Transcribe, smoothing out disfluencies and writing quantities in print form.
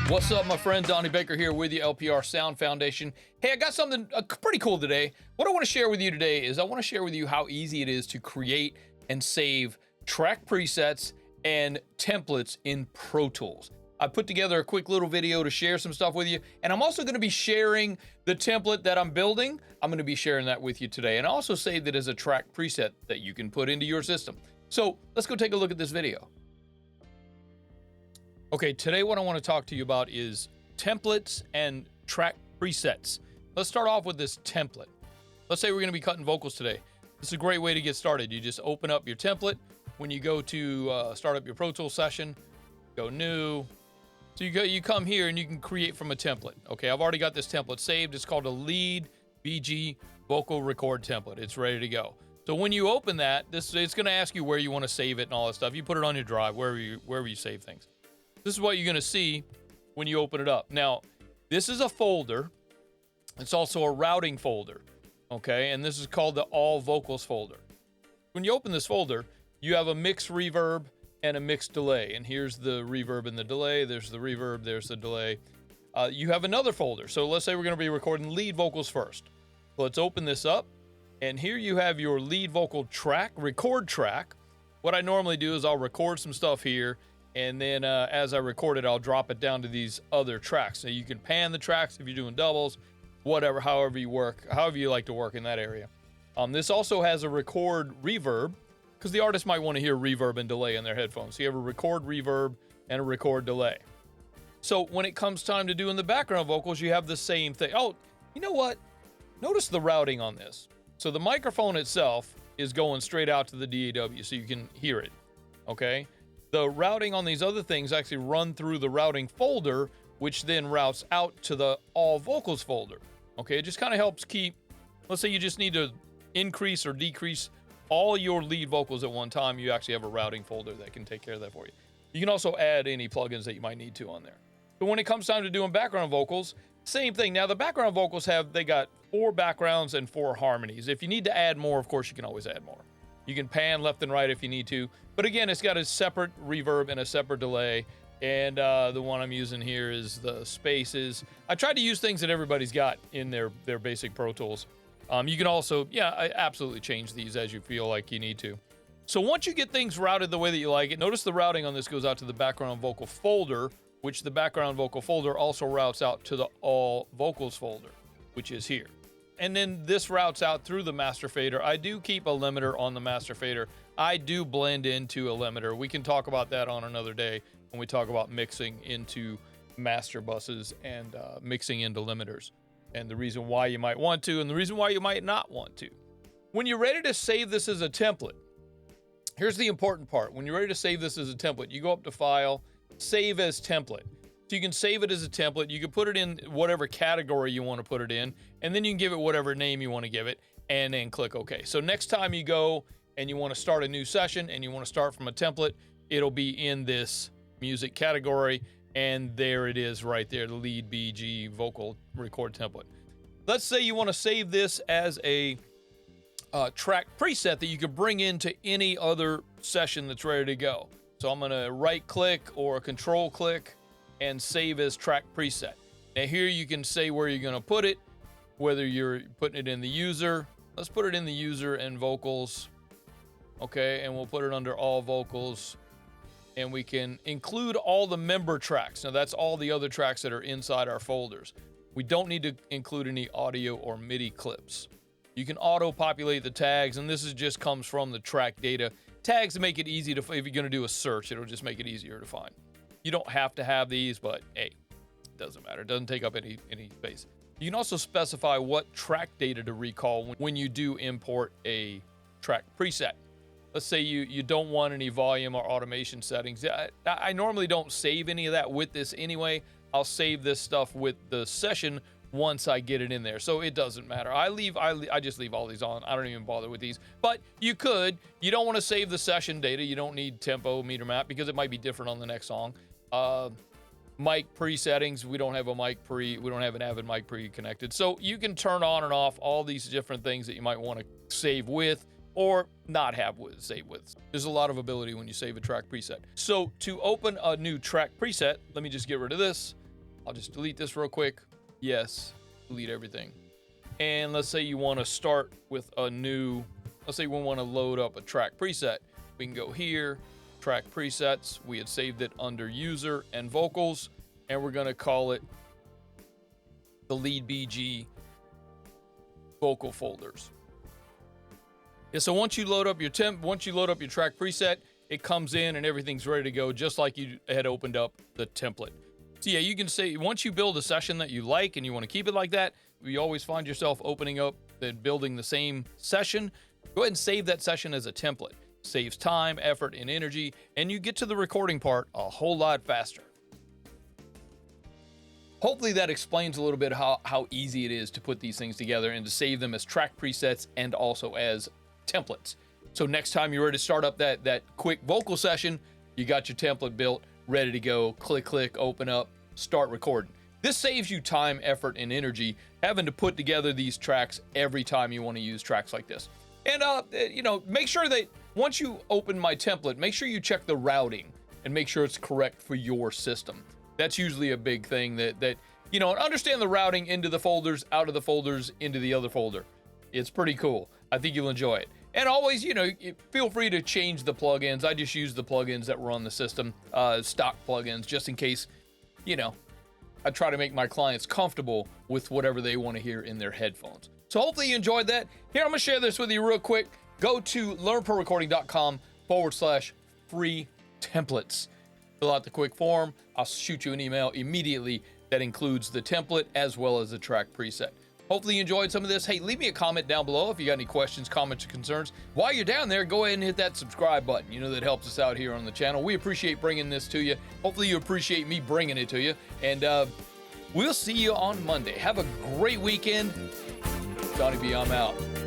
What's up, my friend? Donnie Baker here with you, LPR Sound Foundation. Hey, I got something pretty cool today. What I want to share with you today is I want to share with you how easy it is to create and save track presets and templates in Pro Tools. I put together a quick little video to share some stuff with you, and I'm also going to be sharing the template that I'm building. I'm going to be sharing that with you today, and I also saved it as a track preset that you can put into your system. So let's go take a look at this video. Okay, today what I want to talk to you about is templates and track presets. Let's start off with this template. Let's say we're going to be cutting vocals today. This is a great way to get started. You just open up your template. When you go to start up your Pro Tools session, go new. So you come here and you can create from a template. Okay, I've already got this template saved. It's called a Lead BG Vocal Record template. It's ready to go. So when you open that, it's going to ask you where you want to save it and all that stuff. You put it on your drive, wherever you save things. This is what you're going to see when you open it up. Now, this is a folder. It's also a routing folder, okay? And this is called the All Vocals folder. When you open this folder, you have a mix reverb and a mix delay. And here's the reverb and the delay. There's the reverb. There's the delay. You have another folder. So let's say we're going to be recording lead vocals first. Let's open this up. And here you have your lead vocal track, record track. What I normally do is I'll record some stuff here. And then as I record it, I'll drop it down to these other tracks. So you can pan the tracks if you're doing doubles, whatever, however you like to work in that area. This also has a record reverb, because the artist might want to hear reverb and delay in their headphones. So you have a record reverb and a record delay. So when it comes time to doing the background vocals, you have the same thing. Oh, you know what? Notice the routing on this. So the microphone itself is going straight out to the DAW, so you can hear it, okay? The routing on these other things actually run through the routing folder, which then routes out to the All Vocals folder. Okay, it just kind of helps keep, let's say you just need to increase or decrease all your lead vocals at one time. You actually have a routing folder that can take care of that for you. You can also add any plugins that you might need to on there. But when it comes time to doing background vocals, same thing. Now the background vocals they got 4 backgrounds and 4 harmonies. If you need to add more, of course, you can always add more. You can pan left and right if you need to. But again, it's got a separate reverb and a separate delay. And the one I'm using here is the Spaces. I tried to use things that everybody's got in their basic Pro Tools. You can also, I absolutely change these as you feel like you need to. So once you get things routed the way that you like it, notice the routing on this goes out to the background vocal folder, which the background vocal folder also routes out to the All Vocals folder, which is here. And then this routes out through the master fader. I do keep a limiter on the master fader. I do blend into a limiter. We can talk about that on another day when we talk about mixing into master buses and mixing into limiters, and the reason why you might want to and the reason why you might not want to. When you're ready to save this as a template, here's the important part. When you're ready to save this as a template, you go up to File, Save as Template. So you can save it as a template. You can put it in whatever category you want to put it in, and then you can give it whatever name you want to give it, and then click OK. So next time you go and you want to start a new session and you want to start from a template, it'll be in this music category, and there it is right there, the Lead BG Vocal Record template. Let's say you want to save this as a track preset that you could bring into any other session that's ready to go. So I'm going to right click or control click and save as track preset. Now here you can say where you're going to put it, whether you're putting it in the user. Let's put it in the user and vocals. Okay, and we'll put it under all vocals. And we can include all the member tracks. Now that's all the other tracks that are inside our folders. We don't need to include any audio or MIDI clips. You can auto-populate the tags, and this just comes from the track data. Tags make it easy to, if you're going to do a search, it'll just make it easier to find. You don't have to have these, but hey, it doesn't matter. It doesn't take up any space. You can also specify what track data to recall when you do import a track preset. Let's say you don't want any volume or automation settings. I normally don't save any of that with this anyway. I'll save this stuff with the session once I get it in there. So it doesn't matter. I just leave all these on. I don't even bother with these. But you don't want to save the session data. You don't need tempo, meter map, because it might be different on the next song. Mic pre-settings. We don't have an Avid mic pre connected. So you can turn on and off all these different things that you might want to save with. or not have save widths. There's a lot of ability when you save a track preset. So to open a new track preset, let me just get rid of this. I'll just delete this real quick. Yes, delete everything. And let's say you want to start with a new, let's say we want to load up a track preset. We can go here, track presets. We had saved it under user and vocals, and we're going to call it the Lead BG vocal folders. Yeah, so once you load up your track preset, it comes in and everything's ready to go, just like you had opened up the template. So yeah, you can say once you build a session that you like and you want to keep it like that, you always find yourself opening up and building the same session. Go ahead and save that session as a template. Saves time, effort, and energy, and you get to the recording part a whole lot faster. Hopefully that explains a little bit how easy it is to put these things together and to save them as track presets and also as templates. So next time you're ready to start up that quick vocal session, you got your template built, ready to go. Click, open up, start recording. This saves you time, effort, and energy having to put together these tracks every time you want to use tracks like this. And make sure that once you open my template, make sure you check the routing and make sure it's correct for your system. That's usually a big thing that understand the routing into the folders, out of the folders, into the other folder. It's pretty cool. I think you'll enjoy it. And always, feel free to change the plugins. I just use the plugins that were on the system, stock plugins, just in case, I try to make my clients comfortable with whatever they want to hear in their headphones. So hopefully you enjoyed that. Here, I'm going to share this with you real quick. Go to learnprorecording.com/free templates. Fill out the quick form. I'll shoot you an email immediately that includes the template as well as the track preset. Hopefully you enjoyed some of this. Hey, leave me a comment down below if you got any questions, comments, or concerns. While you're down there, go ahead and hit that subscribe button. That helps us out here on the channel. We appreciate bringing this to you. Hopefully you appreciate me bringing it to you. And we'll see you on Monday. Have a great weekend. Johnny B, I'm out.